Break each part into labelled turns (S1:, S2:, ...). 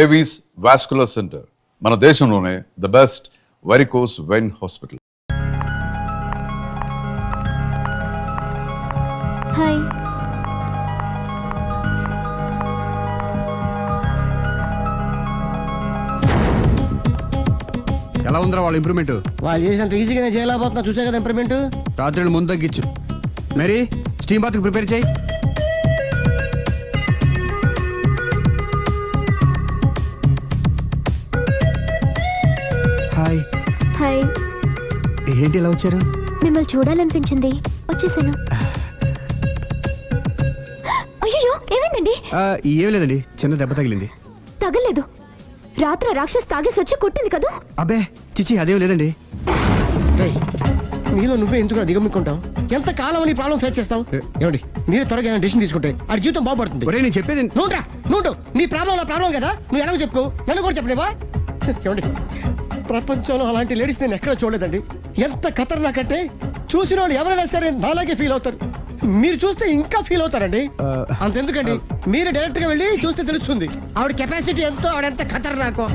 S1: Avis vascular centre మన దేశంలోనే the best varicose vein hospital.
S2: Hi.
S3: ఎలా ఉందిరా వాళ్ళ ఇంప్రూవ్మెంట్?
S4: వాళ్ళు చేసినంత ఈజీగా చేయలేకపోతున్నా, చూసే కదా ఇంప్రూవ్మెంట్.
S3: రాత్రి ముందు తగ్గించు. మరి స్టీమ్ బాత్ ప్రిపేర్ చేయి. హాయ్.
S2: హాయ్.
S3: ఏంటి ఇలా వచ్చారు?
S2: మిమ్మల్ని చూడాలనిపించింది, వచ్చేసాను. అయ్యో, ఏమైందండి?
S3: ఏం లేదండి, చిన్న దెబ్బ తగిలింది.
S2: తగలేదు. రాత్రి రాక్షస్ తాగేసి వచ్చి కొట్టింది కదా?
S3: అబ్బే చిచి, అదేం లేదండి.
S4: నీలో నువ్వే ఎందుకు దిగమ్ముకుంటావు? ఎంత కాలం నీ ప్రాబ్లం ఫేస్ చేస్తావు? ఏమండి, మీరే త్వరగా ఏమైనా డిసిషన్ తీసుకుంటే ఆ జీవితం బాగుపడుతుంది.
S3: ఒరేయ్, నేను చెప్పేది
S4: నువ్వు నీ ప్రాబ్లం నా ప్రాబ్లం కదా, నువ్వు ఎలాగో చెప్పుకో, నన్ను కూడా చెప్పలేవా? ఏమండి, ప్రపంచంలో అలాంటి లేడీస్ నేను ఎక్కడ చూడలేదండి. ఎంత ఖతర్నాకంటే చూసిన వాళ్ళు ఎవరైనా సరే నాలాగే ఫీల్ అవుతారు. మీరు చూస్తే ఇంకా ఫీల్ అవుతారండి. అంతెందుకండి, మీరు డైరెక్ట్ గా వెళ్ళి చూస్తే తెలుస్తుంది ఆవిడ కెపాసిటీ ఎంతో, ఆవిడ ఎంత ఖతర్నాకో.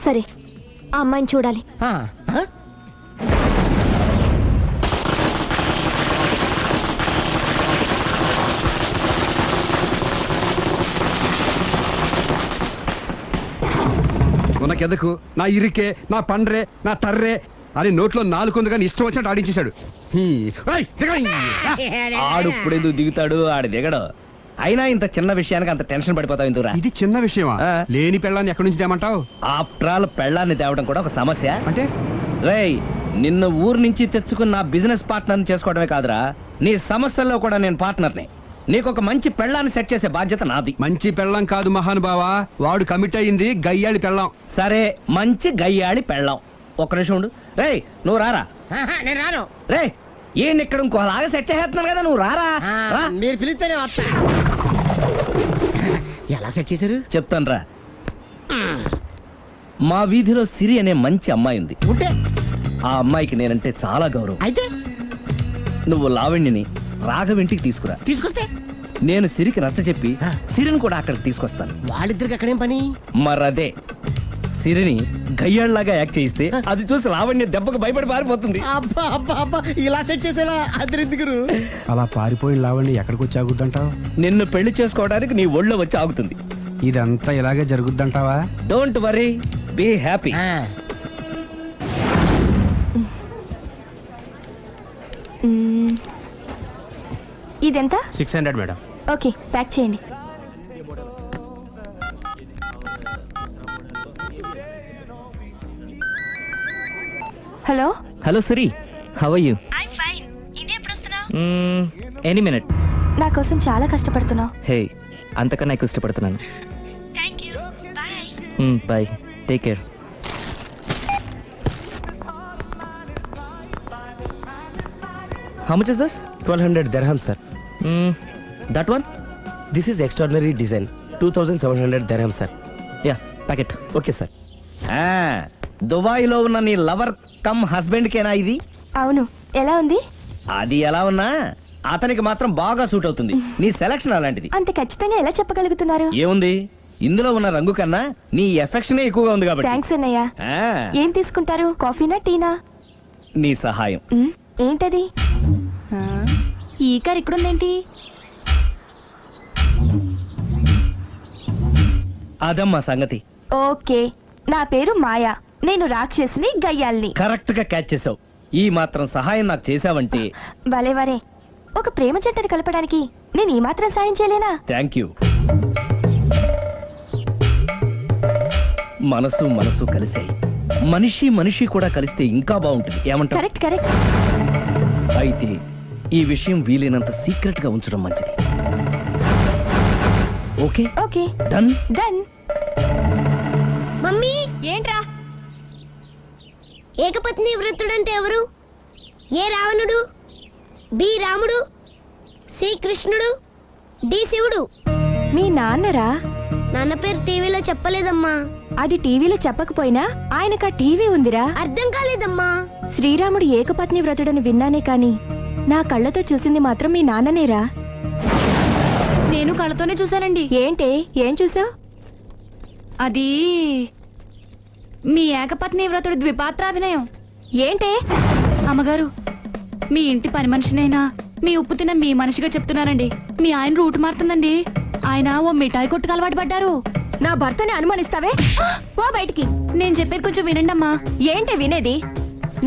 S2: సరే, ఆ అమ్మాయిని చూడాలి.
S3: ఉనకెదకు నా ఇరికే, నా పండ్రే, నా తర్రే అని నోట్లో నాలుగు కానీ ఇష్టం వచ్చినట్టు ఆడించేశాడు.
S5: ఆడు ఇప్పుడు ఎందుకు దిగుతాడు? ఆడు దిగడు. అయినా ఇంత చిన్న విషయానికి అంత టెన్షన్ పడిపోతావు ఎందుకురా?
S3: ఇది చిన్న విషయమా? లేని పెళ్ళాన్ని ఎక్కడి నుంచి తేమంటావు?
S5: ఆఫ్టర్ ఆల్ పెళ్ళాన్ని తేవడం కూడా ఒక సమస్య
S3: అంటే?
S5: రేయ్, నిన్ను ఊరు నుంచి తెచ్చుకున్న నా బిజినెస్ పార్ట్నర్ని చేసుకోవడమే కాదురా, నీ సమస్యల్లో కూడా నేను పార్ట్నర్ని. నీకు ఒక మంచి పెళ్ళాన్ని సెట్ చేసే బాధ్యత నాది.
S3: మంచి పెళ్ళం కాదు మహానుభావా, వాడు కమిట్ అయ్యింది గయ్యాళి పెళ్ళం.
S5: సరే, మంచి గయ్యాళి పెళ్ళాం. ఒక్క నిమిషం ఉండు. రేయ్, నువ్వు రారా.
S4: నేను రాను.
S5: రే, ఈయన ఇక్కడ ఇంకోలాగా సెట్ చేస్తున్నాను కదా, నువ్వు రారా.
S4: మీరు పిలిస్తేనే వస్తా. ఎలా సెట్ చేశారు
S5: చెప్తాను రా. మా వీధిలో సిరి అనే మంచి అమ్మాయి ఉంది.
S4: ఉంటే
S5: ఆ అమ్మాయికి నేనంటే చాలా గౌరవం.
S4: అయితే
S5: నువ్వు లావణ్యని రాఘవింటికి తీసుకురా.
S4: తీసుకొస్తే
S5: నేను సిరికి నచ్చ చెప్పి సిరిని కూడా అక్కడికి తీసుకొస్తాను.
S4: వాళ్ళిద్దరికి అక్కడేం పని?
S5: మరదే, సిరిని గయ్యాళ్ళలాగా యాక్ట్ చేయిస్తే అది చూసి లావణ్య దెబ్బకు భయపడి పారిపోతుంది.
S4: అబ్బా అబ్బా అబ్బా, ఇలా సెట్ చేసేలా అద్దరిద్దరు.
S3: అలా పారిపోయి లావండి ఎక్కడికి వచ్చి ఆగుద్దంటావు?
S5: నిన్ను పెళ్లి చేసుకోవడానికి నీ ఒళ్ళో వచ్చి ఆగుతుంది.
S3: ఇదంతా ఇలాగే జరుగుద్దంటావా?
S5: Don't worry, be happy.
S2: ఇదెంత?
S3: 600 మేడం.
S2: ఓకే, ప్యాక్ చేయండి. Hello.
S5: Hello Siri, how are you?
S2: I'm fine. India ఎప్పుడు వస్తున్నావు?
S5: Any minute.
S2: నా కోసం చాలా కష్టపడుతున్నావు.
S5: హే, అంతకన్నా ఎక్కువ ఇష్టపడుతున్నాను.
S2: Thank you. Bye.
S5: Bye, take care. How much is this?
S6: 1200 dirhams, sir.
S5: That one?
S6: This is extraordinary design. 2700 dirhams, sir.
S5: Yeah, pack it.
S6: Okay, sir.
S5: దుబాయ్లో ఉన్న నీ లవర్ కమ్ హస్బెండ్ కేనా ఇది?
S2: అవును. ఎలా ఉంది?
S5: అది ఎలా ఉన్నా అతనికి మాత్రం బాగా సూట్ అవుతుంది. నీ సెలక్షన్ అలాంటిది.
S2: అంత ఖచ్చితంగా ఎలా చెప్పగలుగుతున్నారు?
S5: ఏముంది, ఇందులో ఉన్న రంగు కన్నా నీ ఎఫెక్షనే ఎక్కువగా ఉంది కాబట్టి.
S2: థాంక్స్ అన్నయ్య. ఏం తీసుకుంటారు, కాఫీనా టీనా?
S5: నీ సహాయం.
S2: ఏంటది? ఈ కార్ ఇక్కడుందేంటి?
S5: అదమ్మా సంగతి.
S2: ఓకే, నా పేరు మాయా. నేను రాక్షసిని, గయ్యాల్ని.
S5: కరెక్ట్ గా క్యాచ్ చేసావు. ఈ మాత్రం సహాయం నాకు చేసావంటే.
S2: భలేవరే, ఒక ప్రేమ జంటని కలపడానికి నేను ఈ మాత్రం సాయం చేయలేనా?
S5: Thank you. మనసు మనసు కలిసాయి, మనిషి మనిషి కూడా కలిస్తే ఇంకా బాగుంటుంది. ఏమంటావు?
S2: Correct correct.
S5: అయితే ఈ విషయం వీలైనంత సీక్రెట్ గా ఉంచడం మంచిది. Okay
S2: okay,
S5: done
S2: done.
S7: Mummy,
S2: ఏంట్రా?
S7: ఏకపత్ని వృత్తుడంటే ఎవరు? ఏ రావణుడు, బి రాముడు, సి కృష్ణుడు, డి శివుడు.
S2: మీ నాన్నరా?
S7: నాన్న పేరు టీవీలో చెప్పలేదమ్మా.
S2: అది టీవీలో చెప్పకపోయినా ఆయనకా టీవీ ఉందిరా.
S7: అర్థం కాలేదమ్మా.
S2: శ్రీరాముడు ఏకపత్ని వ్రతుడని విన్నానే కాని నా కళ్ళతో చూసింది మాత్రం మీ నాన్ననేరా. నేను కళ్ళతోనే చూశానండి. ఏంటే, ఏం చూసావు? అది మీ ఏకపత్ని వ్రతుడు ద్విపాత్రాభినయం. ఏంటే అమ్మగారు, మీ ఇంటి పని మనిషినైనా మీ ఉప్పు తిన్న మీ మనిషిగా చెప్తున్నానండి. మీ ఆయన రూట్ మారుతుందండి. ఆయన ఓ మిఠాయి కొట్టుకు అలవాటు పడ్డారు. నా భర్తని అనుమానిస్తావే, ఓ బయటికి. నేను చెప్పేది కొంచెం వినండి అమ్మా. ఏంటి వినేది?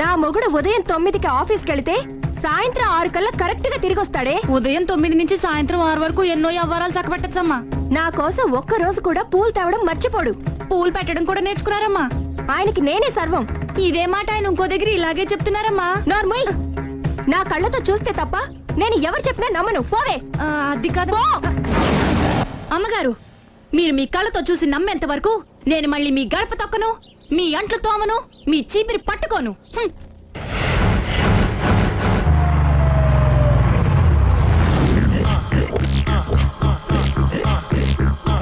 S2: నా మొగుడు ఉదయం 9కి ఆఫీస్కి వెళితే సాయంత్రం 6 కల్లా కరెక్ట్ గా తిరిగి వస్తాడే. ఉదయం 9 నుంచి సాయంత్రం 6 వరకు ఎన్నో వ్యవహారాలు చక్కబెట్టచ్చమ్మా. నా కోసం ఒక్క రోజు కూడా పూలు తేవడం మర్చిపోడు. పూలు పెట్టడం కూడా నేర్చుకున్నారమ్మా. ఆయనకి నేనే సర్వం. ఇదే మాట ఆయన ఇంకో దగ్గర ఇలాగే చెప్తున్నారమ్మా. నార్మల్, నా కళ్ళతో చూస్తే తప్ప నేను ఎవరు చెప్పినా నమ్మను. పోవే. అది కాదు అమ్మగారు, మీరు మీ కళ్ళతో చూసి నమ్మేంత వరకు నేను మళ్ళీ మీ గడప తొక్కను, మీ అంట్లు తోమను, మీ చీపిరి పట్టుకోను.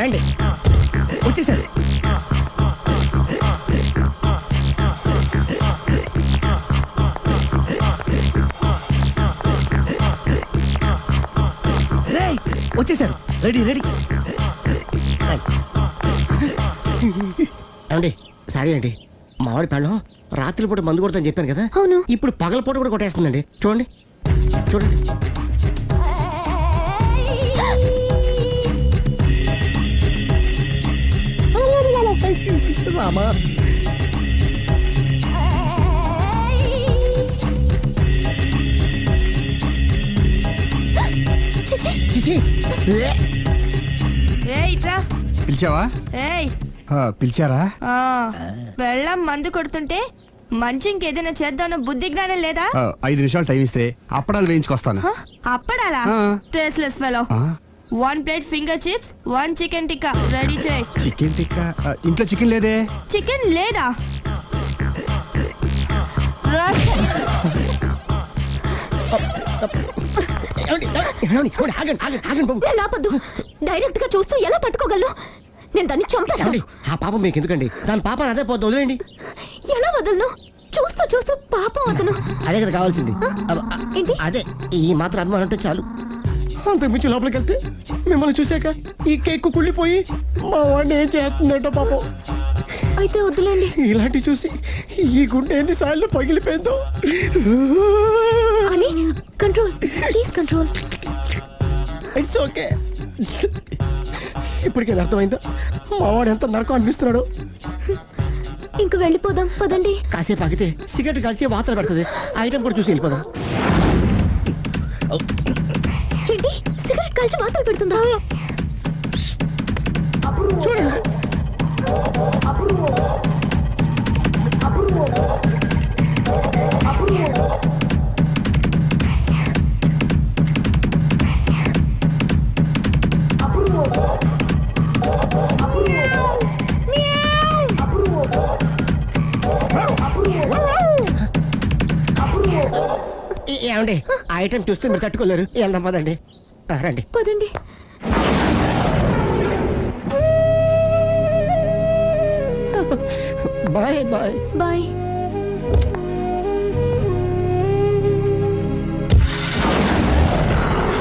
S4: రండి.
S5: వచ్చేసారు. రేయ్, వచ్చేసారు. Ready ready.
S4: ఏమండి, సారీ అండి, మామిడి పెళ్ళం రాత్రిపూట మందు కొడతాను చెప్పాను కదా.
S2: అవును.
S4: ఇప్పుడు పగలపూట కూడా కొట్టేస్తుందండి. చూడండి చూడండి. రామా, చిచి.
S3: పిలిచావా? పిలిచారా?
S2: వెళ్ళం మందు కొడుతుంటే మంచి ఇంకేదైనా చేద్దామన్న బుద్ధి జ్ఞానం లేదా?
S3: 5 నిమిషాలు టైం ఇస్తే అప్పడాలు వేయించుకొస్తాను.
S2: అప్పడాలా?
S3: ఆ.
S2: Tasteless fellow. 1 plate finger chips, 1 chicken tikka ready చేయి.
S3: చికెన్ టిక్కా? ఇంట్లో చికెన్ లేదే.
S2: చికెన్ లేదా? నాపద్దు. డైరెక్ట్ గా చూస్తూ ఎలా తట్టుకోగలను? నేను దాన్ని చంపేస్తాను.
S4: ఆ పాపం మీకు ఎందుకండి? దాని పాప అదే పోతుంది, వదిలేండి.
S2: ఎలా వదలను? చూస్తూ చూస్తూ పాపం అతను.
S4: అదే కదా కావాల్సింది.
S2: ఏంటి?
S4: అదే, ఈ మాత్రం అభిమానం అంటే చాలు. అంతకు మించి లోపలికి వెళ్తే మిమ్మల్ని చూసాక ఈ కేక్ కుళ్ళిపోయి మా వాడిని ఏం చేస్తుందంటో పాపం.
S2: అయితే వద్దులేండి.
S4: ఇలాంటి చూసి ఈ గుండె ఎన్నిసార్లు పగిలిపోయిందో.
S2: అని control, please control.
S4: It's okay. ఇప్పటికే అర్థమైందా మా వాడు ఎంత నరకం అనిపిస్తున్నాడో?
S2: ఇంక వెళ్ళిపోదాం పదండి.
S4: కాసేపు ఆగితే సిగరెట్ కాల్చి వాతలు పెడుతుంది. ఆ ఐటమ్ కూడా చూసి వెళ్ళిపోదాం.
S2: ఏంటి, సిగరెట్ కాల్చి వాతలు పెడుతుందా?
S4: చూడండి. ఏమండి, ఆ ఐటమ్ చూస్తే మీరు తట్టుకోలేరు. వెళ్దాం పదండి. రండి
S2: పదండి.
S4: Bye bye
S2: bye.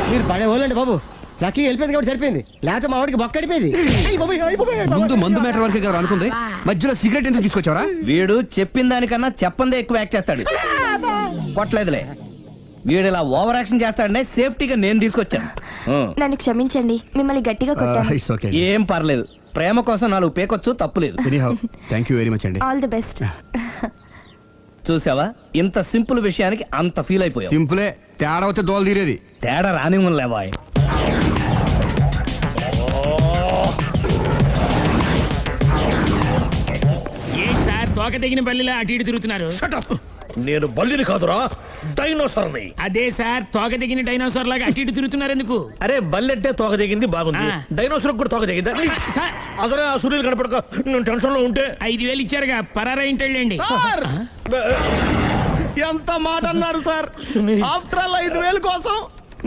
S4: మీరు పడే వాళ్ళండి బాబు. లక్కీ వెళ్ళిపోయింది కాబట్టి సరిపోయింది, లేకపోతే మా వాడికి బొక్క అడిపోయింది.
S3: ముందు మందు మ్యాటర్ వరకే కదా అనుకుంది, మధ్యలో సిగరెట్ ఎందుకు తీసుకొచ్చావరా?
S5: వీడు చెప్పిన దానికన్నా చెప్పందే ఎక్కువ యాక్ట్ చేస్తాడు. కొట్టలేదులే, వీడు ఇలా ఓవర్ యాక్షన్ చేస్తాడనే సేఫ్టీగా నేను తీసుకొచ్చాను.
S2: నన్ను క్షమించండి, మిమ్మల్ని గట్టిగా కొట్టాను.
S3: It's okay.
S5: ఏం పర్లేదు, ప్రేమ కోసం 4 పేకొచ్చు, తప్పులేదు.
S3: Anyhow thank you very much అండి.
S2: All the best.
S5: చూసావా, ఇంత సింపుల్ విషయానికి అంత ఫీల్ అయిపోయావు.
S3: సింపులే, తేడా వస్తే దోలు తీరేది.
S5: తేడా రానివ్వలేవా?
S8: తోక తెగిన బల్లిలా అటు ఇటు తిరుగుతున్నారు.
S9: నేను బల్లిని కాదురా, డైనోసార్ని.
S8: అదే సార్, తోక తెగిన డైనోసార్ లాగా అటు ఇటు తిరుగుతున్నారు ఎందుకు?
S9: అరే, బల్లెట్టే తోక తెగింది బాగుంది, డైనోసార్ కూడా తోక తెగిందా?
S8: సార్,
S9: అదరే ఆ సూర్యులు కనపడక నేను టెన్షన్ లో ఉంటే
S8: 5,000 ఇచ్చారుగా, పరారా ఇంటండి.
S4: ఎంత మాట అన్నారు సార్? ఆఫ్టర్ ఆల్ 5,000 కోసం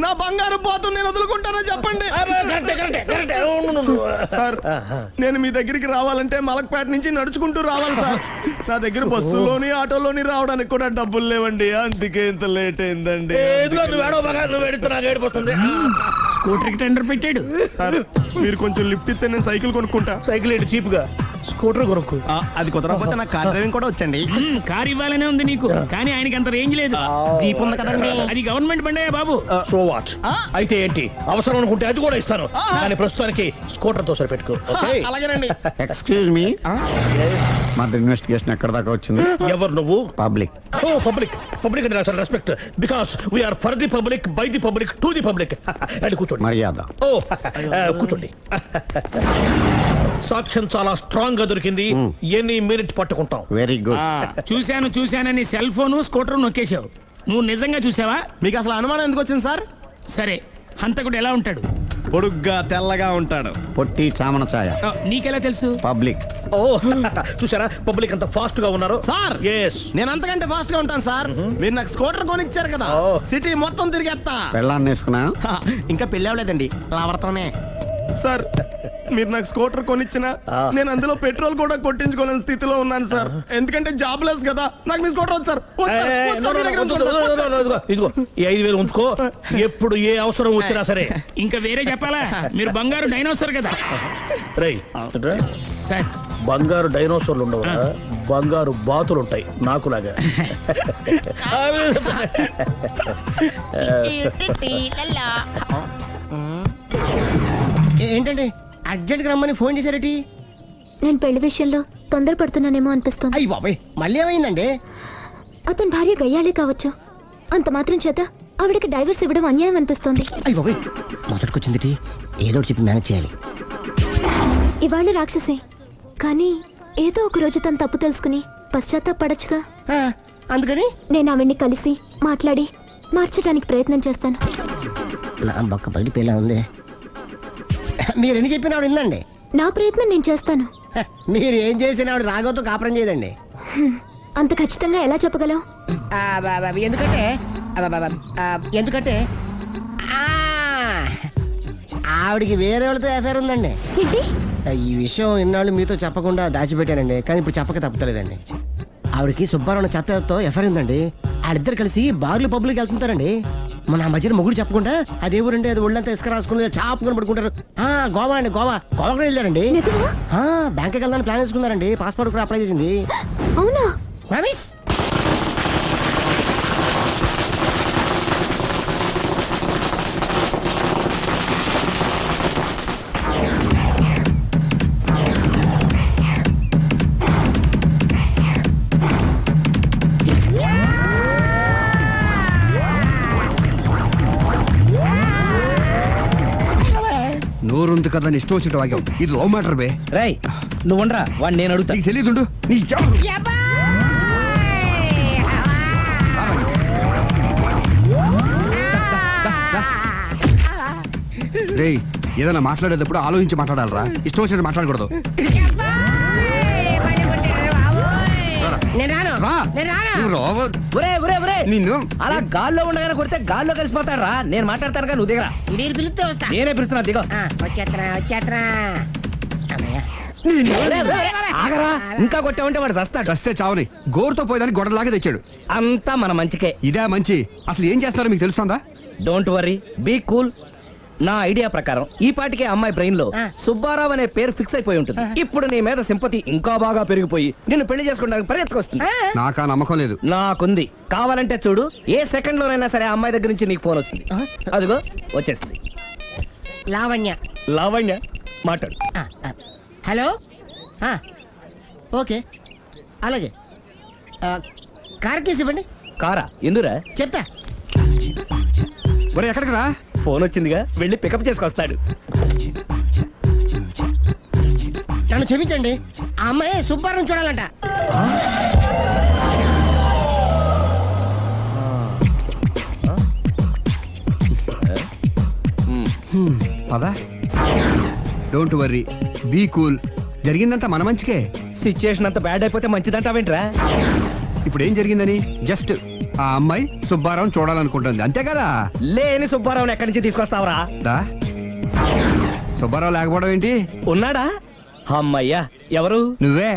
S4: నా బంగారు పోతు నేను వదులుకుంటానో చెప్పండి సార్. నేను మీ దగ్గరికి రావాలంటే మలక్పేట నుంచి నడుచుకుంటూ రావాలి సార్. నా దగ్గర బస్సులోని ఆటోలోని రావడానికి కూడా డబ్బులు లేవండి, అందుకే ఇంత లేట్ అయిందండి.
S8: స్కూటర్ కి టెండర్ పెట్టాడు
S4: సార్. మీరు కొంచెం లిఫ్ట్ ఇస్తే నేను సైకిల్ కొనుక్కుంటా.
S9: సైకిల్ ఏంటి చీప్ గా? స్కూటర్ కొనుక్కు.
S4: అది కుదరకపోతే నాకు కార్ డ్రైవింగ్ కూడా వచ్చండి.
S8: కారు ఇవ్వాలనే ఉంది నీకు, కానీ ఆయనకి అంత రేంజ్ లేదు.
S4: జీప్ ఉంది కదండి.
S8: అది గవర్నమెంట్ బండే బాబు.
S9: So what? అయితే ఏంటి, అవసరం అనుకుంటే అది కూడా ఇస్తాను, కానీ ప్రస్తుతానికి స్కూటర్ తో సరిపెట్టుకో.
S4: అలాగేనండి.
S6: ఎక్స్క్యూజ్ మీ, మా ఇన్వెస్టిగేషన్ ఎక్కడ దాకా వచ్చింది?
S9: ఎవరు నువ్వు?
S6: పబ్లిక్.
S9: ఓ పబ్లిక్. పబ్లిక్ అంటే చాలా respect, because we're for the public, by the public, to the public. అని కూర్చోండి.
S6: మర్యాద.
S9: ఓ కూర్చోండి. సాక్ష్యం చాలా స్ట్రాంగ్ గా దొరికింది, ఎన్ని మినిట్ పట్టుకుంటాం.
S6: Very good.
S8: చూశానని సెల్ ఫోను స్కూటర్ నొక్కేశావు. నువ్వు నిజంగా చూసావా?
S4: మీకు అసలు అనుమానం ఎందుకు వచ్చింది సార్?
S8: సరే, హంతకుడు ఎలా ఉంటాడు?
S4: పొడుగ్గా తెల్లగా ఉంటాడు.
S6: పొట్టి చామన ఛాయ.
S8: నీకెలా తెలుసు?
S6: పబ్లిక్.
S9: ఓ చూసారా పబ్లిక్ అంత ఫాస్ట్ గా ఉన్నారు.
S4: సార్
S9: ఎస్,
S4: నేను అంతకంటే ఫాస్ట్ గా ఉంటాను సార్. మీరు నాకు స్కూటర్ కొనిచ్చారు కదా, సిటీ మొత్తం తిరిగేస్తా.
S6: పెళ్ళాన్ని వేసుకున్నా?
S4: ఇంకా పెళ్ళి అవ్వలేదండి, లావర్తోనే. సార్ మీరు నాకు స్కూటర్ కొనిచ్చిన నేను అందులో పెట్రోల్ కూడా కొట్టించుకోలేని స్థితిలో ఉన్నాను సార్. ఎందుకంటే జాబ్ లెస్ కదా, నాకు మీ స్కూటర్ వద్దు సార్. వద్దు సార్, వద్దు సార్, మీ దగ్గర ఉంచుకోండి సార్. వద్దు సార్.
S9: ఇదిగో ఈ 5,000 ఉంచుకో, ఎప్పుడు ఏ అవసరం వచ్చినా సరే.
S8: ఇంకా వేరే చెప్పాలా? మీరు బంగారు డైనోసర్ కదా.
S9: రై
S8: సార్,
S9: బంగారు డైనోసార్లు ఉండవు, బంగారు బాతులు ఉంటాయి నాకులాగా.
S4: ఏంటండి అర్జెంట్ గా రమ్మని ఫోన్ చేశారటి?
S7: నేను పెళ్లి విషయంలో తొందరపడుతున్నానేమో అనిపిస్తుంది.
S4: అయ్యి బాబాయ్, మళ్ళీ ఏమైందండి?
S7: అతని భార్య గయ్యాళే కావచ్చు, అంత మాత్రం చేత ఆవిడకి డైవర్స్ ఇవ్వడం అన్యాయం అనిపిస్తోంది.
S4: అయ్యి బాబాయ్, మొదటికొచ్చింది ఏదో ఒకటి చెప్పి మేనేజ్ చేయాలి.
S7: ఇవాళ రాక్షసే, కానీ ఏదో ఒక రోజు తను తప్పు తెలుసుకుని పశ్చాత్తాపడొచ్చుగా.
S4: అందుకని
S7: నేను ఆవిడ్ని కలిసి మాట్లాడి మార్చడానికి ప్రయత్నం చేస్తాను.
S4: నా బొక్క పగిలిపోయేలా ఉంది. మీరు ఎన్ని చెప్పిన ఆవిడ ఉందండి.
S7: నా ప్రయత్నం నేను చేస్తాను.
S4: మీరు ఏం చేసిన ఆవిడ రాగోతో కాపురం చేయదండి.
S7: అంత ఖచ్చితంగా ఎలా చెప్పగలవు?
S4: ఎందుకంటే ఆవిడికి వేరే వాళ్ళతో ఎఫైర్ ఉందండి.
S7: ఏంటి?
S4: ఈ విషయం ఇన్నాళ్ళు మీతో చెప్పకుండా దాచిపెట్టానండి, కానీ ఇప్పుడు చెప్పక తప్పుతలేదండి. ఆవిడకి సుబ్బారావు చెత్తతో ఎఫైర్ ఉందండి. వాళ్ళిద్దరు కలిసి బార్లు పబ్లిక్ వెళ్తుంటారండి. మన ఆ మధ్యన మొగుడు చెప్పకుండా అదే ఊరండి, అది ఒళ్ళంతా ఇసుక రాసుకుని చాపుకొని పడుకుంటారు. గోవా అండి, గోవా కూడా వెళ్ళారండి.
S7: నిజమా?
S4: బ్యాంక్కి వెళ్దాని ప్లాన్ వేసుకున్నారండి. పాస్పోర్ట్ కూడా అప్లై చేసింది.
S7: అవునా?
S4: రమేష్
S3: నోరుంది కదా అని ఇష్టం వచ్చినట్టు వాక్యం. ఇది లవ్ మ్యాటర్ బే.
S5: రై నువ్వు ఉండరా, వాడిని నేను అడుగుతా.
S3: నీకు తెలియదుండు నీ రే, ఏదైనా మాట్లాడేటప్పుడు ఆలోచించి మాట్లాడాలరా, ఇష్టం వచ్చినట్టు మాట్లాడకూడదు. నిన్ను
S5: అలా గాల్లో ఉండగానే కొడితే గాల్లో కలిసిపోతాడు రా. నేను మాట్లాడతాను కానీ నువ్వు దిగరా.
S4: మీరు పిలిస్తే వస్తా.
S5: నేనే పిలుస్తున్నా, దిగో.
S4: వచ్చేత్తరా.
S5: ఆగరా, ఇంకా కొట్టావంటే వాడు చస్తాడు.
S3: చస్తే చావని గోరుతో పోయేదాన్ని గొడవలాగా తెచ్చాడు.
S5: అంతా మన మంచికే.
S3: ఇదే మంచి. అసలు ఏం చేస్తున్నారో మీకు తెలుస్తుందా?
S5: Don't worry, be cool. నా ఐడియా ప్రకారం ఈ పాటికే అమ్మాయి బ్రెయిన్ లో సుబ్బారావు అనే పేరు ఫిక్స్ అయిపోయి ఉంటుంది. ఇప్పుడు నీ మీద సింపతి ఇంకా బాగా పెరిగిపోయి నిన్ను పెళ్లి చేసుకోవడానికి పరిగెత్తుకొస్తుంది.
S3: నాకా నమ్మకం లేదు.
S5: నాకుంది. కావాలంటే చూడు, ఏ సెకండ్ లోనైనా సరే ఆ అమ్మాయి దగ్గర నుంచి నీకు ఫోన్ వస్తుంది. అదిగో వచ్చేస్తుంది.
S4: లావణ్య.
S5: లావణ్య మాట్లాడు.
S4: హలో. ఓకే, అలాగే. కార్ కేసు ఇవ్వండి.
S5: కారా? ఎందురా?
S4: చెప్తా.
S3: ఒరే ఎక్కడికి రా?
S5: ఫోన్ వచ్చిందిగా, వెళ్ళి పికప్ చేసుకొస్తాడు.
S4: నన్ను క్షమించండి, ఆ అమ్మాయి సుబ్బారావు చూడాలంట.
S3: పదా. Don't worry, be cool. జరిగిందంతా మన మంచికే.
S5: సిచ్యుయేషన్ అంత బ్యాడ్ అయిపోతే మంచిదంటావేంట్రా?
S3: ఇప్పుడు ఏం జరిగిందని జస్ట్ ఆ అమ్మాయి సుబ్బారావు చూడాలనుకుంటుంది, అంతే కదా.
S5: లేని సుబ్బారావుని ఎక్కడి నుంచి తీసుకొస్తావరా?
S3: సుబ్బారావు లేకపోవడం ఏంటి?
S5: ఉన్నాడా? అమ్మయ్యా, ఎవరు?
S3: నువ్వే.